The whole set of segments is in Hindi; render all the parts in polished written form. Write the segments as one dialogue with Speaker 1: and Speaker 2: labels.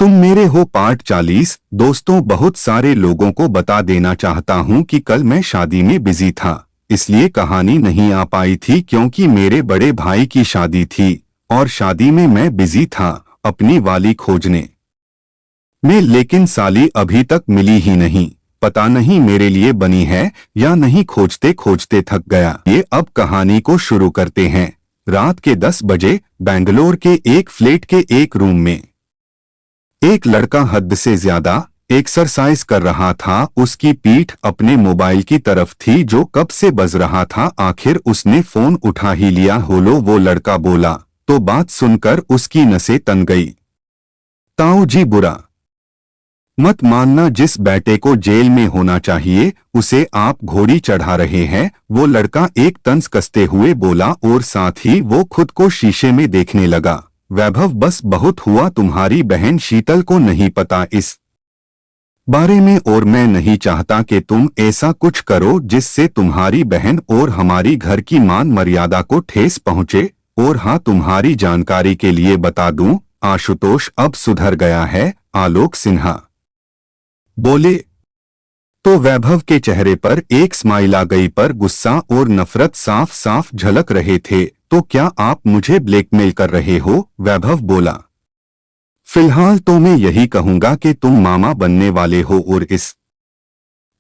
Speaker 1: तुम मेरे हो पार्ट 40। दोस्तों, बहुत सारे लोगों को बता देना चाहता हूँ कि कल मैं शादी में बिजी था, इसलिए कहानी नहीं आ पाई थी क्योंकि मेरे बड़े भाई की शादी थी और शादी में मैं बिजी था अपनी वाली खोजने में। लेकिन साली अभी तक मिली ही नहीं। पता नहीं मेरे लिए बनी है या नहीं। खोजते खोजते थक गया। ये अब कहानी को शुरू करते हैं। रात के 10 बजे बेंगलोर के एक फ्लैट के एक रूम में एक लड़का हद से ज्यादा एक्सरसाइज कर रहा था। उसकी पीठ अपने मोबाइल की तरफ थी जो कब से बज रहा था। आखिर उसने फोन उठा ही लिया। हेलो, वो लड़का बोला तो बात सुनकर उसकी नसें तन गई। ताऊ जी, बुरा मत मानना, जिस बेटे को जेल में होना चाहिए उसे आप घोड़ी चढ़ा रहे हैं। वो लड़का एक तंज कसते हुए बोला और साथ ही वो खुद को शीशे में देखने लगा। वैभव, बस बहुत हुआ। तुम्हारी बहन शीतल को नहीं पता इस बारे में और मैं नहीं चाहता कि तुम ऐसा कुछ करो जिससे तुम्हारी बहन और हमारी घर की मान मर्यादा को ठेस पहुंचे। और हाँ, तुम्हारी जानकारी के लिए बता दूं, आशुतोष अब सुधर गया है। आलोक सिन्हा बोले तो वैभव के चेहरे पर एक स्माइल आ गई, पर गुस्सा और नफरत साफ साफ झलक रहे थे। तो क्या आप मुझे ब्लैकमेल कर रहे हो? वैभव बोला। फिलहाल तो मैं यही कहूंगा कि तुम मामा बनने वाले हो और इस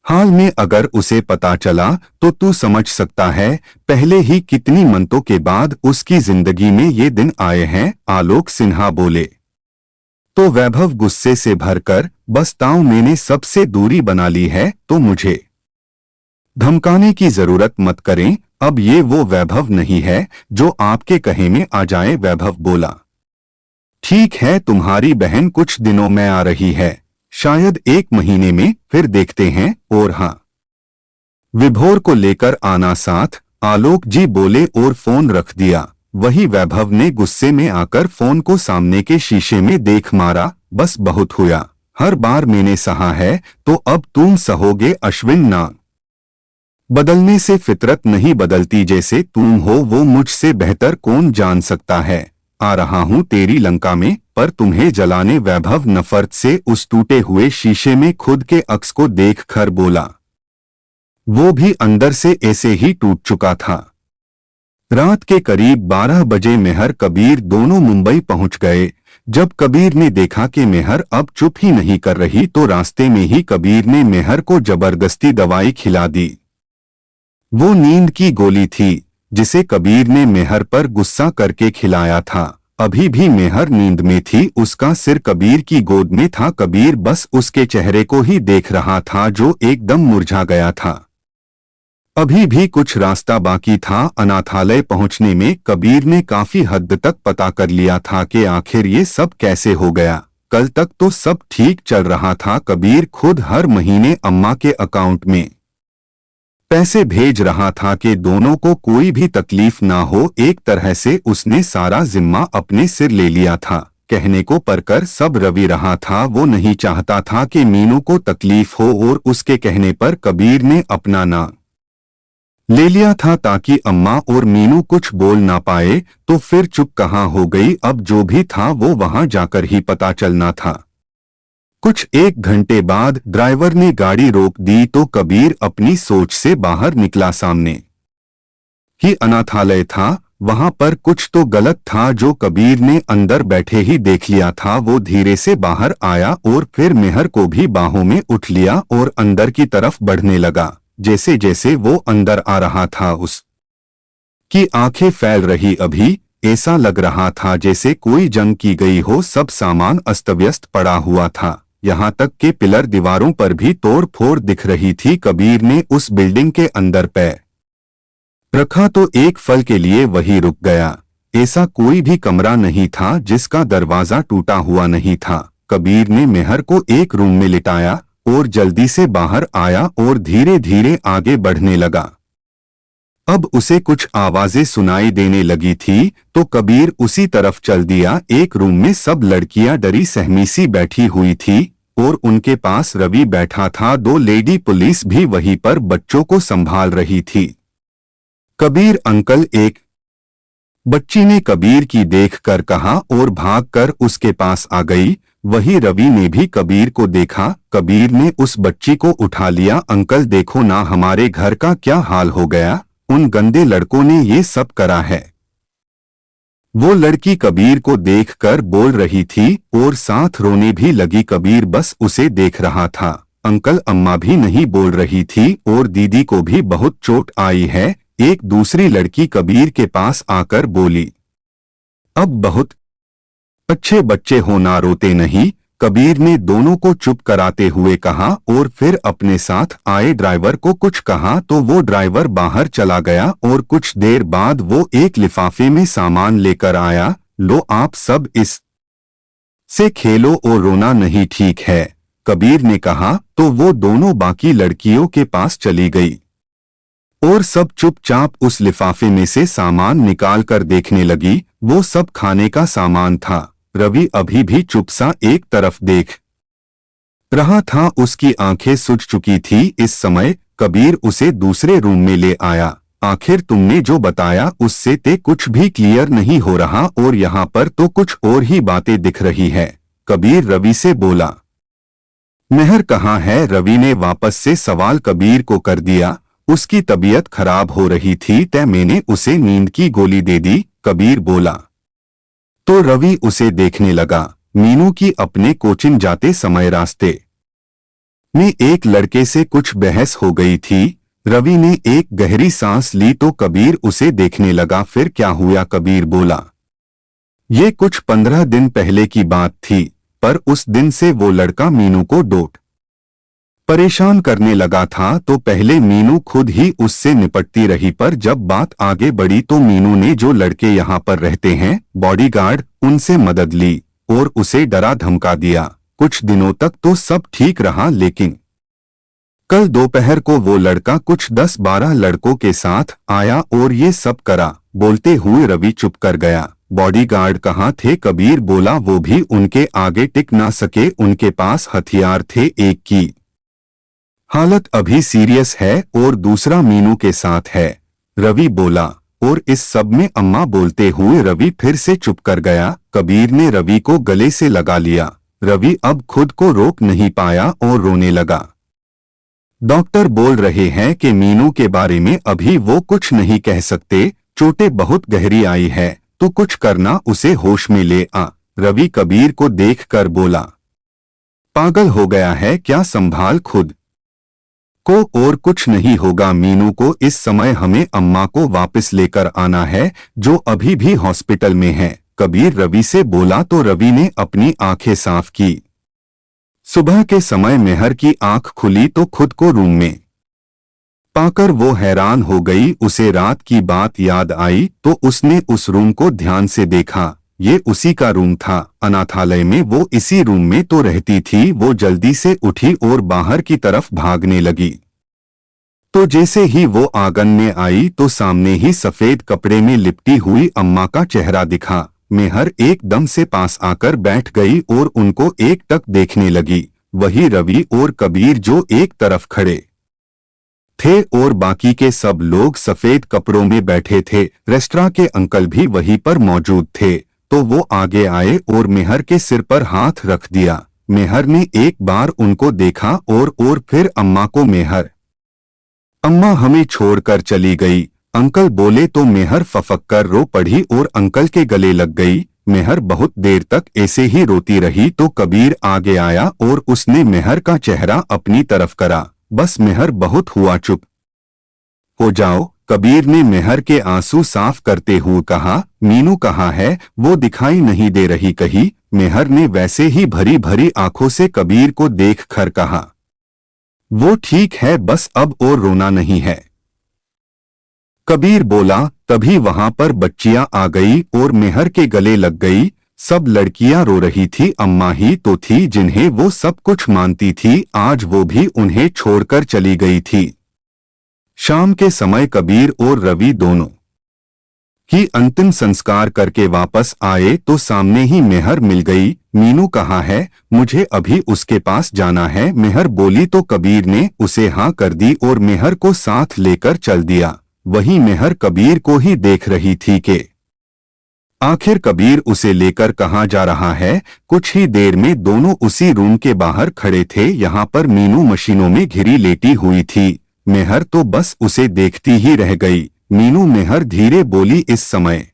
Speaker 1: हाल में अगर उसे पता चला तो तू समझ सकता है पहले ही कितनी मन्नतों के बाद उसकी जिंदगी में ये दिन आए हैं। आलोक सिन्हा बोले तो वैभव गुस्से से भरकर, बस ताऊ, मैंने सबसे दूरी बना ली है तो मुझे धमकाने की जरूरत मत करें। अब ये वो वैभव नहीं है जो आपके कहे में आ जाए। वैभव बोला, ठीक है, तुम्हारी बहन कुछ दिनों में आ रही है, शायद 1 महीने में, फिर देखते हैं। और हाँ, विभोर को लेकर आना साथ। आलोक जी बोले और फोन रख दिया। वही वैभव ने गुस्से में आकर फोन को सामने के शीशे में देख मारा। बस बहुत हुआ, हर बार मैंने सहा है तो अब तुम सहोगे। अश्विन, ना बदलने से फितरत नहीं बदलती। जैसे तुम हो वो मुझसे बेहतर कौन जान सकता है। आ रहा हूं तेरी लंका में, पर तुम्हें जलाने। वैभव नफरत से उस टूटे हुए शीशे में खुद के अक्स को देख कर बोला। वो भी अंदर से ऐसे ही टूट चुका था। रात के करीब 12 बजे मेहर कबीर दोनों मुंबई पहुंच गए। जब कबीर ने देखा कि मेहर अब चुप ही नहीं कर रही तो रास्ते में ही कबीर ने मेहर को जबरदस्ती दवाई खिला दी। वो नींद की गोली थी जिसे कबीर ने मेहर पर गुस्सा करके खिलाया था। अभी भी मेहर नींद में थी, उसका सिर कबीर की गोद में था। कबीर बस उसके चेहरे को ही देख रहा था जो एकदम मुरझा गया था। अभी भी कुछ रास्ता बाकी था। अनाथालय पहुंचने में कबीर ने काफी हद तक पता कर लिया था कि आखिर ये सब कैसे हो गया। कल तक तो सब ठीक चल रहा था। कबीर खुद हर महीने अम्मा के अकाउंट में पैसे भेज रहा था कि दोनों को कोई भी तकलीफ ना हो। एक तरह से उसने सारा जिम्मा अपने सिर ले लिया था। कहने को परकर सब रवि रहा था। वो नहीं चाहता था कि मीनू को तकलीफ हो और उसके कहने पर कबीर ने अपना नाम ले लिया था ताकि अम्मा और मीनू कुछ बोल ना पाए। तो फिर चुप कहाँ हो गई। अब जो भी था वो वहां जाकर ही पता चलना था। कुछ 1 घंटे बाद ड्राइवर ने गाड़ी रोक दी तो कबीर अपनी सोच से बाहर निकला। सामने ही अनाथालय था। वहां पर कुछ तो गलत था जो कबीर ने अंदर बैठे ही देख लिया था। वो धीरे से बाहर आया और फिर मेहर को भी बाहों में उठ लिया और अंदर की तरफ बढ़ने लगा। जैसे जैसे वो अंदर आ रहा था उसकी आंखें फैल रही। अभी ऐसा लग रहा था जैसे कोई जंग की गई हो। सब सामान अस्तव्यस्त पड़ा हुआ था, यहाँ तक कि पिलर दीवारों पर भी तोड़ फोड़ दिख रही थी। कबीर ने उस बिल्डिंग के अंदर पैर रखा तो एक पल के लिए वही रुक गया। ऐसा कोई भी कमरा नहीं था जिसका दरवाजा टूटा हुआ नहीं था। कबीर ने मेहर को एक रूम में लिटाया और जल्दी से बाहर आया और धीरे धीरे आगे बढ़ने लगा। अब उसे कुछ आवाजें सुनाई देने लगी थी तो कबीर उसी तरफ चल दिया। एक रूम में सब लड़कियां डरी सहमी सी बैठी हुई थी और उनके पास रवि बैठा था। 2 लेडी पुलिस भी वहीं पर बच्चों को संभाल रही थी। कबीर अंकल, एक बच्ची ने कबीर की देखकर कहा और भागकर उसके पास आ गई। वही रवि ने भी कबीर को देखा। कबीर ने उस बच्ची को उठा लिया। अंकल देखो ना हमारे घर का क्या हाल हो गया, उन गंदे लड़कों ने ये सब करा है। वो लड़की कबीर को देखकर बोल रही थी और साथ रोने भी लगी। कबीर बस उसे देख रहा था। अंकल अम्मा भी नहीं बोल रही थी और दीदी को भी बहुत चोट आई है। एक दूसरी लड़की कबीर के पास आकर बोली, अब बहुत अच्छे बच्चे हो ना, रोते नहीं। कबीर ने दोनों को चुप कराते हुए कहा और फिर अपने साथ आए ड्राइवर को कुछ कहा तो वो ड्राइवर बाहर चला गया और कुछ देर बाद वो एक लिफाफे में सामान लेकर आया। लो आप सब इस से खेलो और रोना नहीं ठीक है, कबीर ने कहा। तो वो दोनों बाकी लड़कियों के पास चली गई और सब चुपचाप उस लिफाफे में से सामान निकाल कर देखने लगी। वो सब खाने का सामान था। रवि अभी भी चुपसा एक तरफ देख रहा था। उसकी आंखें सूज चुकी थी। इस समय कबीर उसे दूसरे रूम में ले आया। आखिर तुमने जो बताया उससे ते कुछ भी क्लियर नहीं हो रहा और यहाँ पर तो कुछ और ही बातें दिख रही है। कबीर रवि से बोला। मेहर कहाँ है? रवि ने वापस से सवाल कबीर को कर दिया। उसकी तबीयत खराब हो रही थी तय मैंने उसे नींद की गोली दे दी, कबीर बोला। तो रवि उसे देखने लगा। मीनू की अपने कोचिंग जाते समय रास्ते में एक लड़के से कुछ बहस हो गई थी। रवि ने एक गहरी सांस ली तो कबीर उसे देखने लगा। फिर क्या हुआ? कबीर बोला। ये कुछ 15 दिन पहले की बात थी, पर उस दिन से वो लड़का मीनू को डोट परेशान करने लगा था। तो पहले मीनू खुद ही उससे निपटती रही, पर जब बात आगे बढ़ी तो मीनू ने जो लड़के यहाँ पर रहते हैं बॉडीगार्ड, उनसे मदद ली और उसे डरा धमका दिया। कुछ दिनों तक तो सब ठीक रहा, लेकिन कल दोपहर को वो लड़का कुछ 10-12 लड़कों के साथ आया और ये सब करा। बोलते हुए रवि चुप कर गया। बॉडीगार्ड कहाँ थे? कबीर बोला। वो भी उनके आगे टिक ना सके, उनके पास हथियार थे। एक की हालत अभी सीरियस है और दूसरा मीनू के साथ है, रवि बोला। और इस सब में अम्मा? बोलते हुए रवि फिर से चुप कर गया। कबीर ने रवि को गले से लगा लिया। रवि अब खुद को रोक नहीं पाया और रोने लगा। डॉक्टर बोल रहे हैं कि मीनू के बारे में अभी वो कुछ नहीं कह सकते, चोटें बहुत गहरी आई है, तो कुछ करना, उसे होश में ले आ। रवि कबीर को देखकर बोला। पागल हो गया है क्या? संभाल खुद को, और कुछ नहीं होगा। मीनू को इस समय हमें अम्मा को वापस लेकर आना है, जो अभी भी हॉस्पिटल में है, कबीर रवि से बोला। तो रवि ने अपनी आंखें साफ की। सुबह के समय मेहर की आंख खुली तो खुद को रूम में पाकर वो हैरान हो गई। उसे रात की बात याद आई तो उसने उस रूम को ध्यान से देखा। ये उसी का रूम था। अनाथालय में वो इसी रूम में तो रहती थी। वो जल्दी से उठी और बाहर की तरफ भागने लगी। तो जैसे ही वो आंगन में आई तो सामने ही सफेद कपड़े में लिपटी हुई अम्मा का चेहरा दिखा। मेहर एकदम से पास आकर बैठ गई और उनको एकटक देखने लगी। वही रवि और कबीर जो एक तरफ खड़े थे और बाकी के सब लोग सफेद कपड़ों में बैठे थे। रेस्टोरेंट के अंकल भी वहीं पर मौजूद थे। तो वो आगे आए और मेहर के सिर पर हाथ रख दिया। मेहर ने एक बार उनको देखा और फिर अम्मा को। मेहर, अम्मा हमें छोड़कर चली गई, अंकल बोले। तो मेहर फफक कर रो पड़ी और अंकल के गले लग गई। मेहर बहुत देर तक ऐसे ही रोती रही तो कबीर आगे आया और उसने मेहर का चेहरा अपनी तरफ करा। बस मेहर, बहुत हुआ, चुप हो जाओ, कबीर ने मेहर के आंसू साफ करते हुए कहा। मीनू कहाँ है? वो दिखाई नहीं दे रही, कही। मेहर ने वैसे ही भरी भरी आंखों से कबीर को देख कर कहा। वो ठीक है, बस अब और रोना नहीं है, कबीर बोला। तभी वहां पर बच्चियां आ गई और मेहर के गले लग गई। सब लड़कियां रो रही थी। अम्मा ही तो थी जिन्हें वो सब कुछ मानती थी, आज वो भी उन्हें छोड़कर चली गई थी। शाम के समय कबीर और रवि दोनों ही अंतिम संस्कार करके वापस आए तो सामने ही मेहर मिल गई। मीनू कहाँ है? मुझे अभी उसके पास जाना है, मेहर बोली। तो कबीर ने उसे हाँ कर दी और मेहर को साथ लेकर चल दिया। वहीं मेहर कबीर को ही देख रही थी कि आखिर कबीर उसे लेकर कहाँ जा रहा है। कुछ ही देर में दोनों उसी रूम के बाहर खड़े थे। यहाँ पर मीनू मशीनों में घिरी लेटी हुई थी। मेहर तो बस उसे देखती ही रह गई। मीनू, मेहर धीरे बोली। इस समय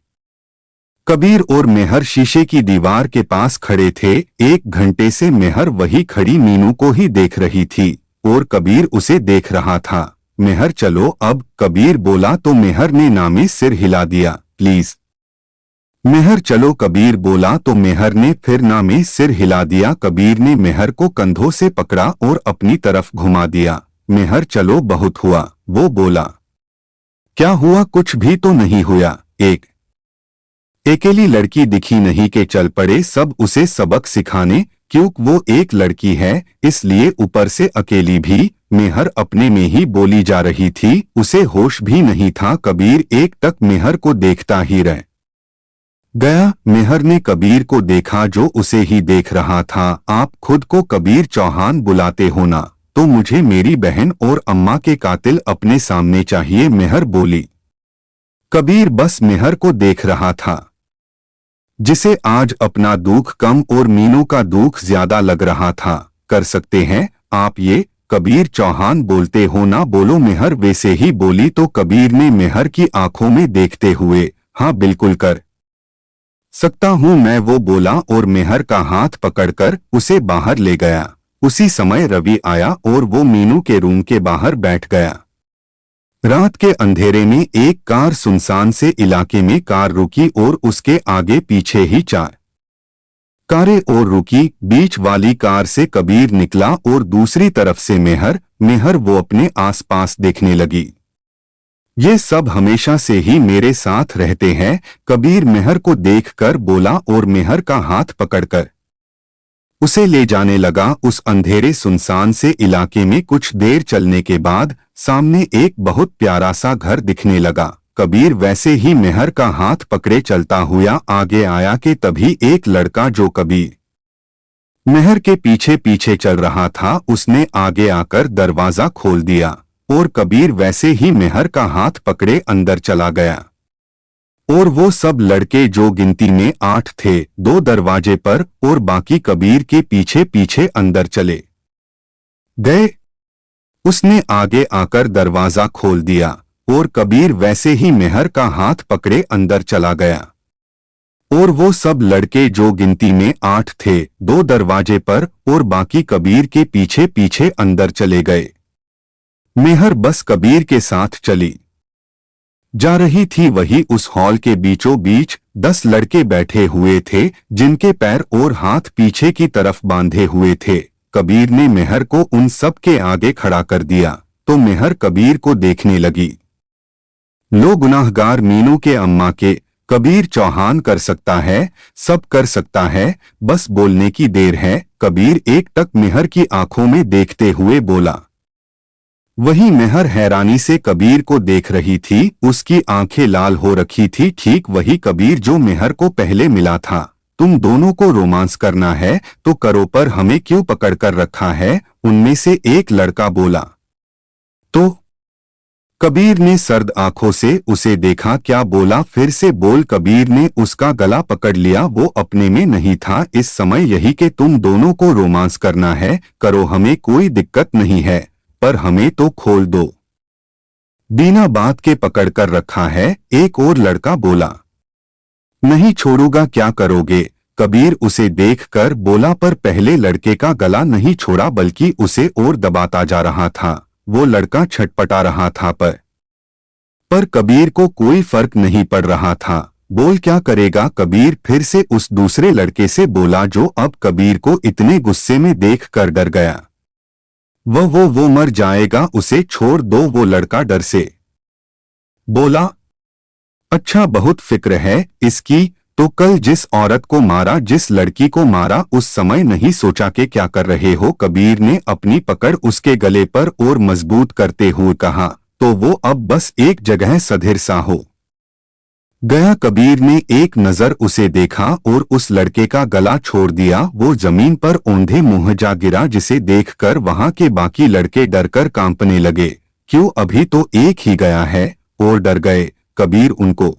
Speaker 1: कबीर और मेहर शीशे की दीवार के पास खड़े थे। 1 घंटे से मेहर वही खड़ी मीनू को ही देख रही थी और कबीर उसे देख रहा था। मेहर, चलो अब, कबीर बोला तो मेहर ने नामे सिर हिला दिया। प्लीज मेहर, चलो, कबीर बोला तो मेहर ने फिर नामे सिर हिला दिया। कबीर ने मेहर को कंधों से पकड़ा और अपनी तरफ घुमा दिया। मेहर, चलो, बहुत हुआ, वो बोला। क्या हुआ? कुछ भी तो नहीं हुआ। एक अकेली लड़की दिखी नहीं के चल पड़े सब उसे सबक सिखाने, क्योंकि वो एक लड़की है इसलिए ऊपर से अकेली भी। मेहर अपने में ही बोली जा रही थी, उसे होश भी नहीं था। कबीर एक टक मेहर को देखता ही रह गया। मेहर ने कबीर को देखा जो उसे ही देख रहा था। आप खुद को कबीर चौहान बुलाते हो ना, तो मुझे मेरी बहन और अम्मा के कातिल अपने सामने चाहिए, मेहर बोली। कबीर बस मेहर को देख रहा था, जिसे आज अपना दुख कम और मीनू का दुख ज्यादा लग रहा था। कर सकते हैं आप ये? कबीर चौहान बोलते हो ना? बोलो, मेहर वैसे ही बोली तो कबीर ने मेहर की आंखों में देखते हुए, हाँ बिल्कुल कर सकता हूँ मैं, वो बोला और मेहर का हाथ पकड़कर उसे बाहर ले गया। उसी समय रवि आया और वो मीनू के रूम के बाहर बैठ गया। रात के अंधेरे में एक कार सुनसान से इलाके में कार रुकी और उसके आगे पीछे ही 4 कारें और रुकी। बीच वाली कार से कबीर निकला और दूसरी तरफ से मेहर वो अपने आसपास देखने लगी। ये सब हमेशा से ही मेरे साथ रहते हैं, कबीर मेहर को देखकर बोला और मेहर का हाथ पकड़कर उसे ले जाने लगा। उस अंधेरे सुनसान से इलाके में कुछ देर चलने के बाद सामने एक बहुत प्यारा सा घर दिखने लगा। कबीर वैसे ही मेहर का हाथ पकड़े चलता हुआ आगे आया कि तभी एक लड़का जो कबीर मेहर के पीछे पीछे चल रहा था, उसने आगे आकर दरवाजा खोल दिया और कबीर वैसे ही मेहर का हाथ पकड़े अंदर चला गया। और वो सब लड़के जो गिनती में 8 थे, 2 दरवाजे पर और बाकी कबीर के पीछे पीछे अंदर चले गए। उसने आगे आकर दरवाजा खोल दिया और कबीर वैसे ही मेहर का हाथ पकड़े अंदर चला गया। और वो सब लड़के जो गिनती में 8 थे, 2 दरवाजे पर और बाकी कबीर के पीछे पीछे अंदर चले गए। मेहर बस कबीर के साथ चली जा रही थी। वही उस हॉल के बीचों बीच 10 लड़के बैठे हुए थे, जिनके पैर और हाथ पीछे की तरफ बांधे हुए थे। कबीर ने मेहर को उन सब के आगे खड़ा कर दिया तो मेहर कबीर को देखने लगी। लो, गुनाहगार मीनू के अम्मा के कबीर चौहान कर सकता है, सब कर सकता है, बस बोलने की देर है। कबीर एक टक मेहर की आंखों में देखते हुए बोला। वही मेहर हैरानी से कबीर को देख रही थी, उसकी आंखें लाल हो रखी थी। ठीक वही कबीर जो मेहर को पहले मिला था। तुम दोनों को रोमांस करना है तो करो, पर हमें क्यों पकड़ कर रखा है? उनमें से एक लड़का बोला। तो कबीर ने सर्द आंखों से उसे देखा। क्या बोला? फिर से बोल। कबीर ने उसका गला पकड़ लिया। वो अपने में नहीं था इस समय। यही कि तुम दोनों को रोमांस करना है, करो, हमें कोई दिक्कत नहीं है, पर हमें तो खोल दो। बिना बात के पकड़ कर रखा है, एक और लड़का बोला। नहीं छोड़ूंगा, क्या करोगे? कबीर उसे देखकर बोला, पर पहले लड़के का गला नहीं छोड़ा बल्कि उसे और दबाता जा रहा था। वो लड़का छटपटा रहा था पर कबीर को कोई फर्क नहीं पड़ रहा था। बोल, क्या करेगा? कबीर फिर से उस दूसरे लड़के से बोला, जो अब कबीर को इतने गुस्से में देखकर डर गया। वो मर जाएगा, उसे छोड़ दो। वो लड़का डर से बोला। अच्छा, बहुत फिक्र है इसकी। तो कल जिस औरत को मारा, जिस लड़की को मारा, उस समय नहीं सोचा कि क्या कर रहे हो? कबीर ने अपनी पकड़ उसके गले पर और मजबूत करते हुए कहा। तो वो अब बस एक जगह सधिर सा हो गया। कबीर ने एक नजर उसे देखा और उस लड़के का गला छोड़ दिया। वो जमीन पर औंधे मुंह जा गिरा, जिसे देखकर वहां के बाकी लड़के डरकर कांपने लगे। क्यों, अभी तो एक ही गया है और डर गए। कबीर उनको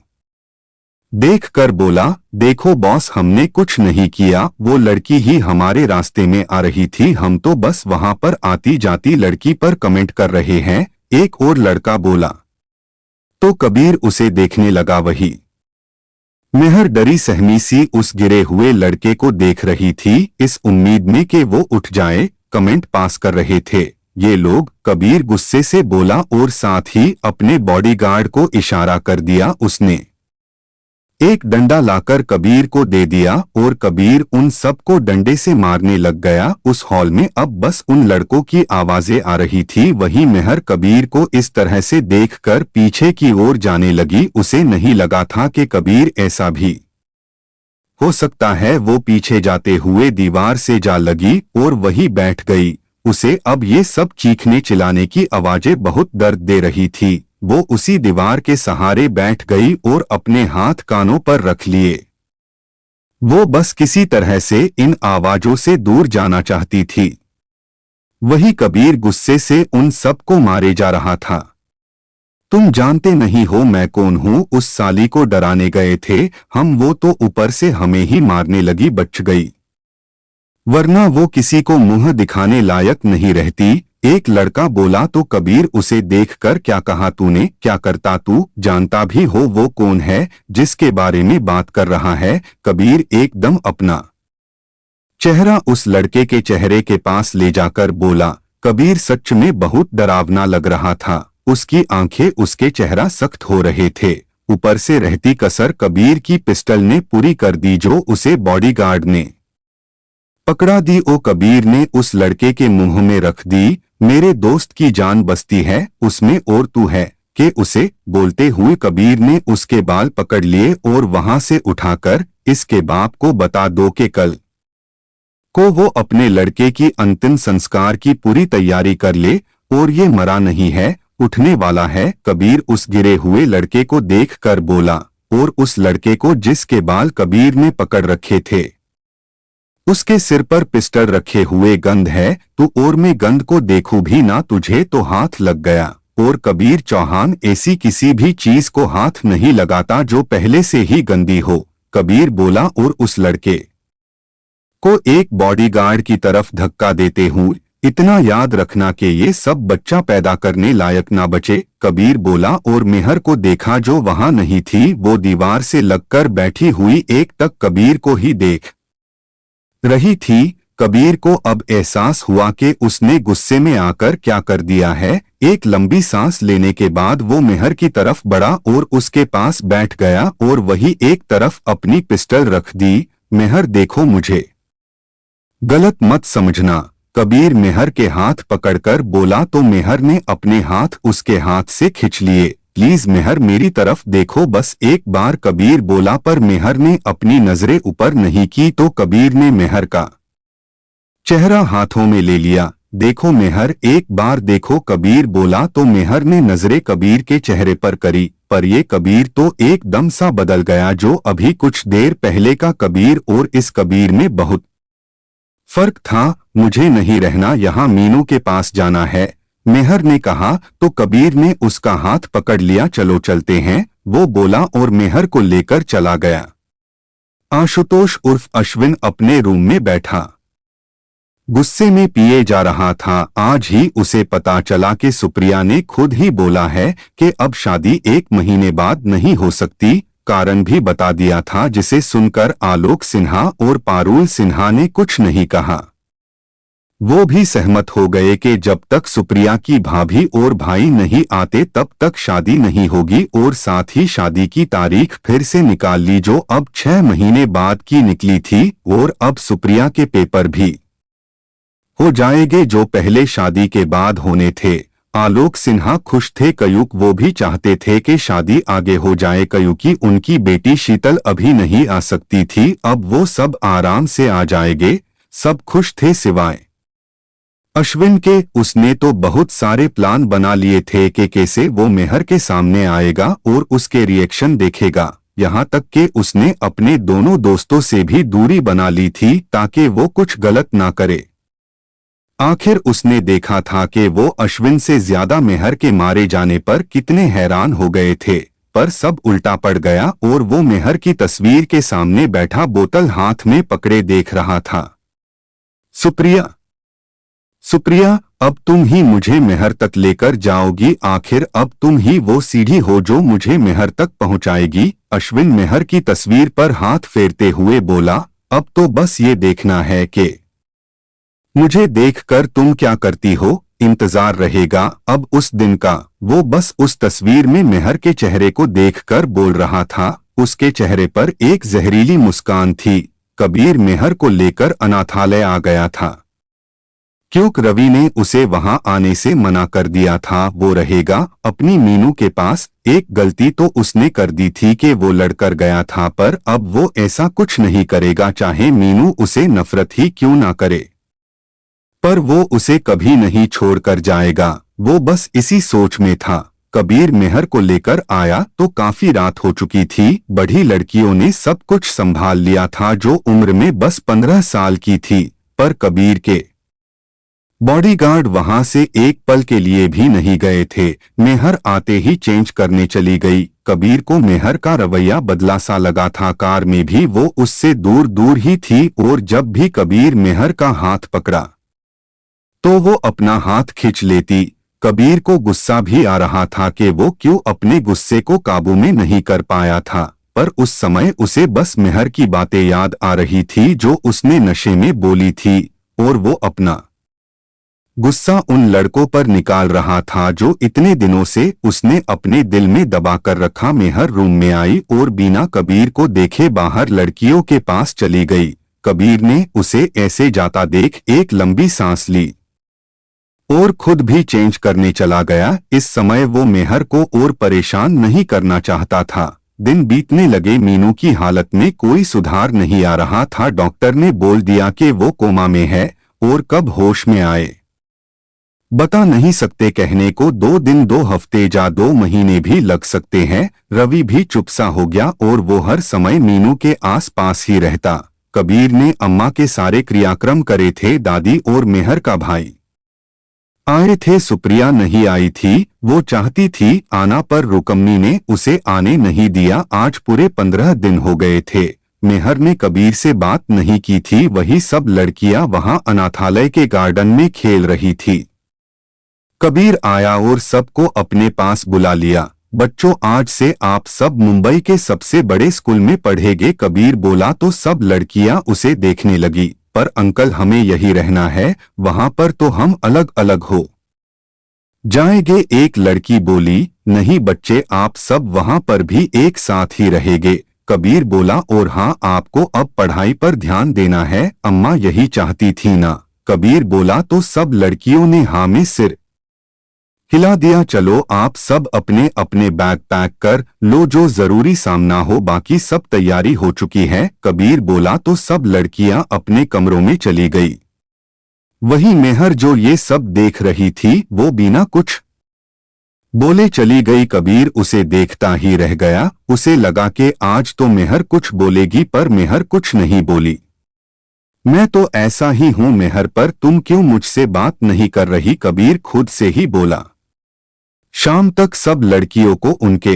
Speaker 1: देखकर बोला, देखो बॉस, हमने कुछ नहीं किया, वो लड़की ही हमारे रास्ते में आ रही थी, हम तो बस वहां पर आती जाती लड़की पर कमेंट कर रहे हैं। एक और लड़का बोला। तो कबीर उसे देखने लगा। वही मेहर डरी सहमी सी उस गिरे हुए लड़के को देख रही थी, इस उम्मीद में कि वो उठ जाए। कमेंट पास कर रहे थे ये लोग। कबीर गुस्से से बोला और साथ ही अपने बॉडीगार्ड को इशारा कर दिया। उसने एक डंडा लाकर कबीर को दे दिया और कबीर उन सबको डंडे से मारने लग गया। उस हॉल में अब बस उन लड़कों की आवाजें आ रही थी। वही मेहर कबीर को इस तरह से देखकर पीछे की ओर जाने लगी। उसे नहीं लगा था कि कबीर ऐसा भी हो सकता है। वो पीछे जाते हुए दीवार से जा लगी और वही बैठ गई। उसे अब ये सब चीखने चिल्लाने की आवाजें बहुत दर्द दे रही थी। वो उसी दीवार के सहारे बैठ गई और अपने हाथ कानों पर रख लिए। वो बस किसी तरह से इन आवाजों से दूर जाना चाहती थी। वही कबीर गुस्से से उन सबको मारे जा रहा था। तुम जानते नहीं हो मैं कौन हूं, उस साली को डराने गए थे हम, वो तो ऊपर से हमें ही मारने लगी, बच गई, वरना वो किसी को मुंह दिखाने लायक नहीं रहती। एक लड़का बोला तो कबीर उसे देखकर, क्या कहा तूने, क्या करता तू, जानता भी हो वो कौन है जिसके बारे में बात कर रहा है। कबीर एकदम अपना चेहरा उस लड़के के चेहरे के पास ले जाकर बोला। कबीर सच में बहुत डरावना लग रहा था। उसकी आंखें, उसके चेहरा सख्त हो रहे थे। ऊपर से रहती कसर कबीर की पिस्टल ने पूरी कर दी जो उसे बॉडीगार्ड ने पकड़ा दी। ओ कबीर ने उस लड़के के मुंह में रख दी। मेरे दोस्त की जान बचती है उसमें और तू है कि उसे, बोलते हुए कबीर ने उसके बाल पकड़ लिए और वहां से उठाकर इसके बाप को बता दो कि कल को वो अपने लड़के की अंतिम संस्कार की पूरी तैयारी कर ले, और ये मरा नहीं है, उठने वाला है। कबीर उस गिरे हुए लड़के को देखकर बोला और उस लड़के को जिसके बाल कबीर ने पकड़ रखे थे उसके सिर पर पिस्टल रखे हुए, गंध है तू और मैं गंध को देखूं भी ना तुझे तो हाथ लग गया। और कबीर चौहान ऐसी किसी भी चीज को हाथ नहीं लगाता जो पहले से ही गंदी हो। कबीर बोला और उस लड़के को एक बॉडीगार्ड की तरफ धक्का देते हूँ, इतना याद रखना कि ये सब बच्चा पैदा करने लायक ना बचे। कबीर बोला और मेहर को देखा जो वहां नहीं थी। वो दीवार से लगकर बैठी हुई एक तक कबीर को ही देख रही थी। कबीर को अब एहसास हुआ कि उसने गुस्से में आकर क्या कर दिया है। एक लंबी सांस लेने के बाद वो मेहर की तरफ बढ़ा और उसके पास बैठ गया और वही एक तरफ अपनी पिस्टल रख दी। मेहर देखो, मुझे गलत मत समझना, कबीर मेहर के हाथ पकड़कर बोला तो मेहर ने अपने हाथ उसके हाथ से खींच लिए। प्लीज मेहर मेरी तरफ देखो, बस एक बार, कबीर बोला। पर मेहर ने अपनी नजरें ऊपर नहीं की तो कबीर ने मेहर का चेहरा हाथों में ले लिया। देखो मेहर, एक बार देखो, कबीर बोला तो मेहर ने नजरें कबीर के चेहरे पर करी। पर ये कबीर तो एकदम सा बदल गया, जो अभी कुछ देर पहले का कबीर और इस कबीर में बहुत फर्क था। मुझे नहीं रहना यहाँ, मीनू के पास जाना है, मेहर ने कहा तो कबीर ने उसका हाथ पकड़ लिया। चलो चलते हैं, वो बोला और मेहर को लेकर चला गया। आशुतोष उर्फ अश्विन अपने रूम में बैठा गुस्से में पिए जा रहा था। आज ही उसे पता चला कि सुप्रिया ने खुद ही बोला है कि अब शादी 1 महीने बाद नहीं हो सकती। कारण भी बता दिया था, जिसे सुनकर आलोक सिन्हा और पारुल सिन्हा ने कुछ नहीं कहा। वो भी सहमत हो गए कि जब तक सुप्रिया की भाभी और भाई नहीं आते तब तक शादी नहीं होगी, और साथ ही शादी की तारीख फिर से निकाल ली जो अब 6 महीने बाद की निकली थी। और अब सुप्रिया के पेपर भी हो जाएंगे जो पहले शादी के बाद होने थे। आलोक सिन्हा खुश थे, कयुक वो भी चाहते थे कि शादी आगे हो जाए। कयुकी उनकी बेटी शीतल अभी नहीं आ सकती थी, अब वो सब आराम से आ जाएंगे। सब खुश थे सिवाय अश्विन के। उसने तो बहुत सारे प्लान बना लिए थे कि कैसे वो मेहर के सामने आएगा और उसके रिएक्शन देखेगा। यहाँ तक कि उसने अपने दोनों दोस्तों से भी दूरी बना ली थी ताकि वो कुछ गलत ना करे। आखिर उसने देखा था कि वो अश्विन से ज्यादा मेहर के मारे जाने पर कितने हैरान हो गए थे। पर सब उल्टा पड़ गया और वो मेहर की तस्वीर के सामने बैठा बोतल हाथ में पकड़े देख रहा था। सुप्रिया, सुप्रिया, अब तुम ही मुझे मेहर तक लेकर जाओगी, आखिर अब तुम ही वो सीढ़ी हो जो मुझे मेहर तक पहुंचाएगी। अश्विन मेहर की तस्वीर पर हाथ फेरते हुए बोला, अब तो बस ये देखना है कि मुझे देखकर तुम क्या करती हो। इंतजार रहेगा अब उस दिन का। वो बस उस तस्वीर में मेहर के चेहरे को देखकर बोल रहा था। उसके चेहरे पर एक जहरीली मुस्कान थी। कबीर मेहर को लेकर अनाथालय आ गया था। क्योंकि रवि ने उसे वहां आने से मना कर दिया था। वो रहेगा अपनी मीनू के पास। एक गलती तो उसने कर दी थी कि वो लड़कर गया था, पर अब वो ऐसा कुछ नहीं करेगा, चाहे मीनू उसे नफरत ही क्यों ना करे। पर वो उसे कभी नहीं छोड़कर जाएगा। वो बस इसी सोच में था। कबीर मेहर को लेकर आया तो काफी रात हो चुकी थी। बड़ी लड़कियों ने सब कुछ संभाल लिया था जो उम्र में बस 15 साल की थी, पर कबीर के बॉडीगार्ड वहां से एक पल के लिए भी नहीं गए थे। मेहर आते ही चेंज करने चली गई। कबीर को मेहर का रवैया बदला सा लगा था। कार में भी वो उससे दूर दूर ही थी और जब भी कबीर मेहर का हाथ पकड़ा तो वो अपना हाथ खींच लेती। कबीर को गुस्सा भी आ रहा था कि वो क्यों अपने गुस्से को काबू में नहीं कर पाया था, पर उस समय उसे बस मेहर की बातें याद आ रही थी जो उसने नशे में बोली थी, और वो अपना गुस्सा उन लड़कों पर निकाल रहा था जो इतने दिनों से उसने अपने दिल में दबा कर रखा। मेहर रूम में आई और बिना कबीर को देखे बाहर लड़कियों के पास चली गई। कबीर ने उसे ऐसे जाता देख एक लंबी सांस ली और खुद भी चेंज करने चला गया। इस समय वो मेहर को और परेशान नहीं करना चाहता था। दिन बीतने लगे। मीनू की हालत में कोई सुधार नहीं आ रहा था। डॉक्टर ने बोल दिया कि वो कोमा में है और कब होश में आए बता नहीं सकते। कहने को 2 दिन 2 हफ्ते या 2 महीने भी लग सकते हैं। रवि भी चुप सा हो गया और वो हर समय मीनू के आस पास ही रहता। कबीर ने अम्मा के सारे क्रियाक्रम करे थे। दादी और मेहर का भाई आए थे, सुप्रिया नहीं आई थी। वो चाहती थी आना, पर रुकम्मी ने उसे आने नहीं दिया। आज पूरे 15 दिन हो गए थे। मेहर ने कबीर से बात नहीं की थी। वही सब लड़कियां वहां अनाथालय के गार्डन में खेल रही थी। कबीर आया और सबको अपने पास बुला लिया। बच्चों, आज से आप सब मुंबई के सबसे बड़े स्कूल में पढ़ेंगे। कबीर बोला तो सब लड़कियां उसे देखने लगी। पर अंकल, हमें यही रहना है, वहां पर तो हम अलग अलग हो जाएंगे। एक लड़की बोली, नहीं बच्चे, आप सब वहां पर भी एक साथ ही रहेंगे। कबीर बोला, और हाँ, आपको अब पढ़ाई पर ध्यान देना है, अम्मा यही चाहती थी ना। कबीर बोला तो सब लड़कियों ने हाँ में सिर हिला दिया। चलो आप सब अपने अपने बैग पैक कर लो, जो जरूरी सामना हो, बाकी सब तैयारी हो चुकी है। कबीर बोला तो सब लड़कियां अपने कमरों में चली गई। वही मेहर जो ये सब देख रही थी, वो बिना कुछ बोले चली गई। कबीर उसे देखता ही रह गया। उसे लगा कि आज तो मेहर कुछ बोलेगी, पर मेहर कुछ नहीं बोली। मैं तो ऐसा ही हूं मेहर, पर तुम क्यों मुझसे बात नहीं कर रही? कबीर खुद से ही बोला। शाम तक सब लड़कियों को उनके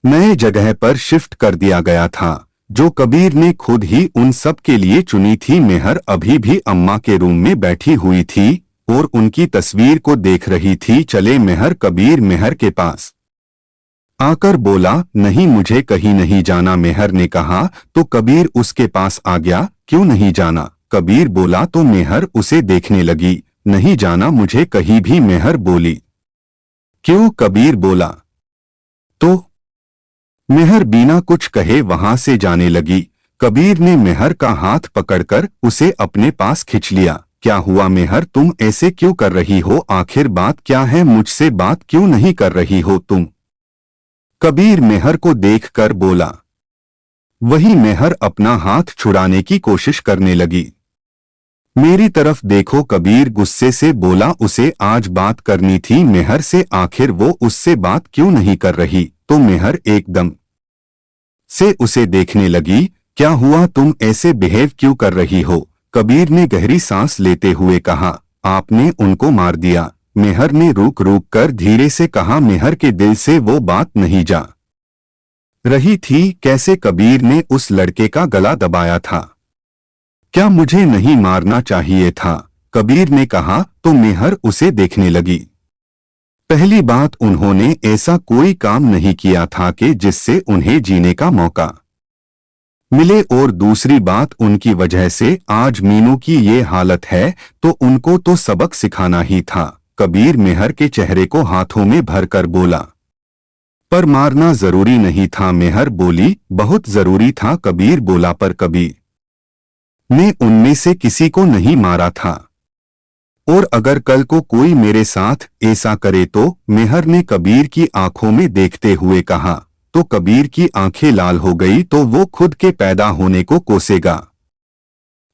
Speaker 1: नए जगह पर शिफ्ट कर दिया गया था, जो कबीर ने खुद ही उन सब के लिए चुनी थी। मेहर अभी भी अम्मा के रूम में बैठी हुई थी और उनकी तस्वीर को देख रही थी। चले मेहर। कबीर मेहर के पास आकर बोला, नहीं मुझे कहीं नहीं जाना। मेहर ने कहा तो कबीर उसके पास आ गया। क्यों नहीं जाना? कबीर बोला तो मेहर उसे देखने लगी। नहीं जाना मुझे कहीं भी, मेहर बोली। क्यों? कबीर बोला। तो मेहर बिना कुछ कहे वहां से जाने लगी। कबीर ने मेहर का हाथ पकड़कर उसे अपने पास खींच लिया। क्या हुआ मेहर, तुम ऐसे क्यों कर रही हो? आखिर बात क्या है? मुझसे बात क्यों नहीं कर रही हो तुम? कबीर मेहर को देखकर बोला। वही मेहर अपना हाथ छुड़ाने की कोशिश करने लगी। मेरी तरफ देखो, कबीर गुस्से से बोला। उसे आज बात करनी थी मेहर से, आखिर वो उससे बात क्यों नहीं कर रही? तो मेहर एकदम से उसे देखने लगी। क्या हुआ, तुम ऐसे बिहेव क्यों कर रही हो? कबीर ने गहरी सांस लेते हुए कहा, आपने उनको मार दिया। मेहर ने रुक रुक कर धीरे से कहा। मेहर के दिल से वो बात नहीं जा रही थी। कैसे कबीर ने उस लड़के का गला दबाया था? क्या मुझे नहीं मारना चाहिए था? कबीर ने कहा तो मेहर उसे देखने लगी। पहली बात, उन्होंने ऐसा कोई काम नहीं किया था कि जिससे उन्हें जीने का मौका मिले, और दूसरी बात, उनकी वजह से आज मीनू की ये हालत है तो उनको तो सबक सिखाना ही था। कबीर मेहर के चेहरे को हाथों में भरकर बोला, पर मारना जरूरी नहीं था। मेहर बोली, बहुत जरूरी था। कबीर बोला, पर कबीर ने उनमें से किसी को नहीं मारा था, और अगर कल को कोई मेरे साथ ऐसा करे तो। मेहर ने कबीर की आंखों में देखते हुए कहा। तो कबीर की आंखें लाल हो गई तो वो खुद के पैदा होने को कोसेगा।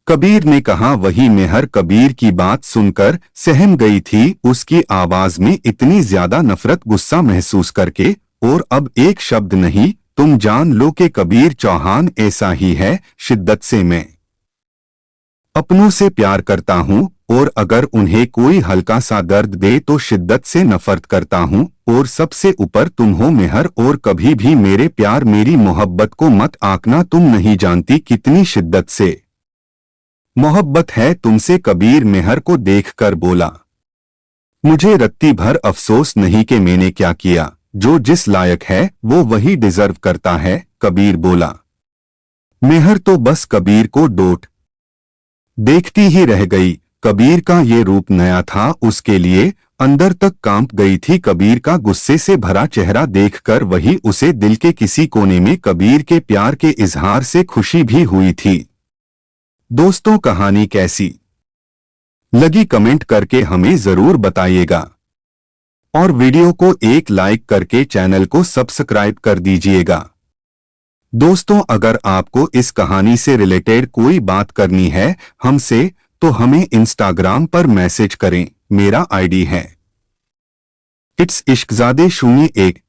Speaker 1: कबीर ने कहा। वही मेहर कबीर की बात सुनकर सहम गई थी। उसकी आवाज में इतनी ज्यादा नफरत, गुस्सा महसूस करके, और अब एक शब्द नहीं, तुम जान लो कि कबीर चौहान ऐसा ही है। शिद्दत से मैं अपनों से प्यार करता हूँ, और अगर उन्हें कोई हल्का सा दर्द दे तो शिद्दत से नफरत करता हूँ, और सबसे ऊपर तुम हो मेहर। और कभी भी मेरे प्यार, मेरी मोहब्बत को मत आंकना। तुम नहीं जानती कितनी शिद्दत से मोहब्बत है तुमसे। कबीर मेहर को देखकर बोला, मुझे रत्ती भर अफसोस नहीं कि मैंने क्या किया। जो जिस लायक है वो वही डिजर्व करता है। कबीर बोला। मेहर तो बस कबीर को डोट देखती ही रह गई। कबीर का ये रूप नया था उसके लिए, अंदर तक कांप गई थी। कबीर का गुस्से से भरा चेहरा देखकर वही उसे दिल के किसी कोने में कबीर के प्यार के इजहार से खुशी भी हुई थी। दोस्तों, कहानी कैसी लगी कमेंट करके हमें जरूर बताइएगा, और वीडियो को एक लाइक करके चैनल को सब्सक्राइब कर दीजिएगा। दोस्तों, अगर आपको इस कहानी से रिलेटेड कोई बात करनी है हमसे तो हमें इंस्टाग्राम पर मैसेज करें। मेरा आईडी है इट्स इश्कजादे 01।